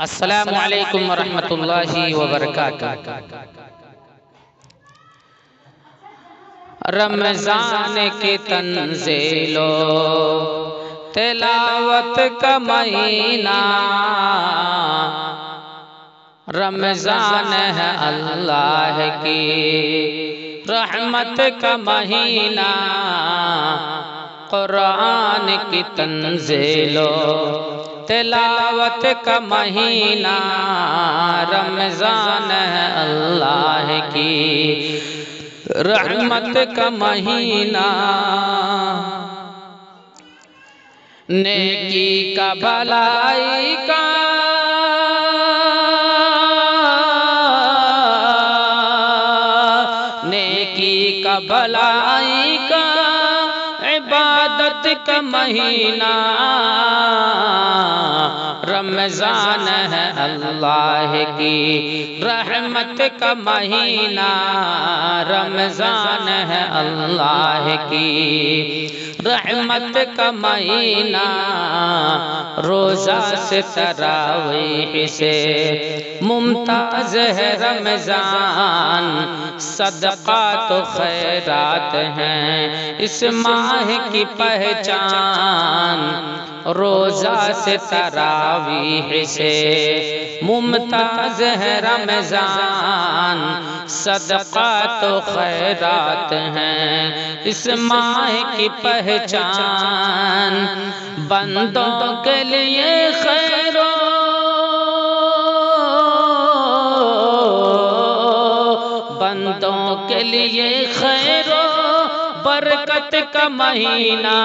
السلام علیکم ورحمۃ اللہ وبرکاتہ۔ رمضان کی تنزیل و تلاوت کا مہینہ، رمضان ہے اللہ کی رحمت کا مہینہ، قرآن کی تنزیل و تلاوت کا مہینہ، رمضان ہے اللہ کی رحمت کا مہینہ، نیکی کا بھلائی کا نیکی کا بھلائی کا عبادت کا مہینہ، رمضان ہے اللہ کی رحمت کا مہینہ، رمضان ہے اللہ کی رحمت کا مہینہ، روزہ سے تراویح سے ممتاز ہے رمضان، صدقات و خیرات ہیں اس ماہ کی پہچان، روزہ سے تراویح سے ممتاز ہے رمضان، صدقات و خیرات ہیں اس ماہ کی پہچان، بندوں کے لیے خیر و بندوں کے لیے خیر و برکت کا مہینہ،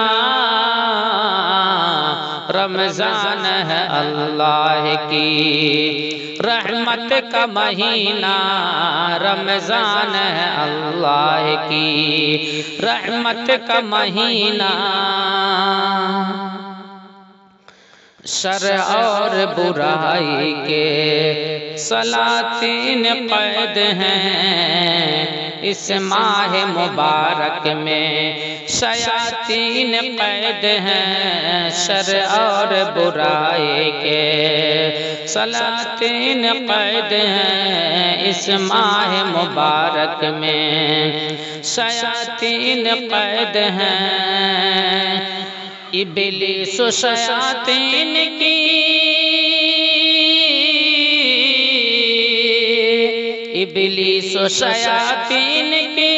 رمضان ہے اللہ کی رحمت کا مہینہ، رمضان ہے اللہ کی رحمت کا مہینہ، شر اور برائی کے سلاطین قید ہیں اس ماہ مبارک میں، شیاطین قید ہیں شر اور برائی کے سلاطین قید ہیں اس ماہ مبارک میں، شیاطین قید ہیں، ابلیس و شیاطین کی ابلیس و شیاطین کی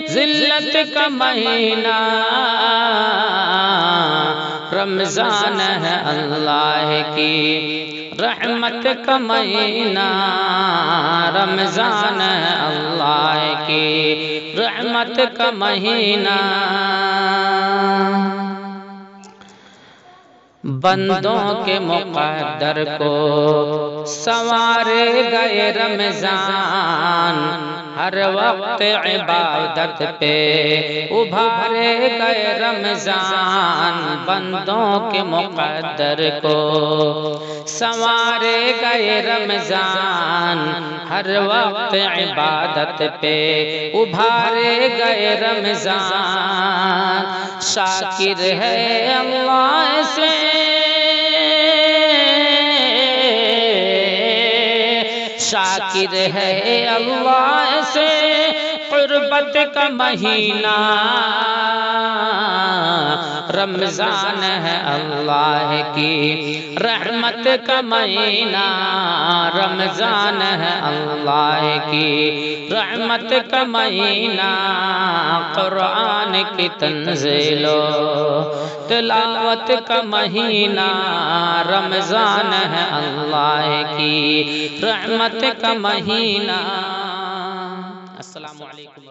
ذلت کا مہینہ، رمضان ہے اللہ کی رحمت کا مہینہ، رمضان ہے اللہ کی رحمت کا مہینہ، بندوں کے مقدر کو سنوارے گئے رمضان، ہر وقت عبادت پہ ابھارے گئے رمضان، بندوں کے مقدر کو سنوارے گئے رمضان، ہر وقت عبادت پہ ابھارے گئے رمضان، شاکر ہے اللہ سے شاکر ہے اللہ سے قربت کا مہینہ، رمضان ہے اللہ کی رحمت کا مہینہ، رمضان ہے اللہ کی رحمت کا مہینہ، قرآن کی تنزیل و تلاوت کا مہینہ، رمضان ہے اللہ کی رحمت کا مہینہ۔ السلام علیکم۔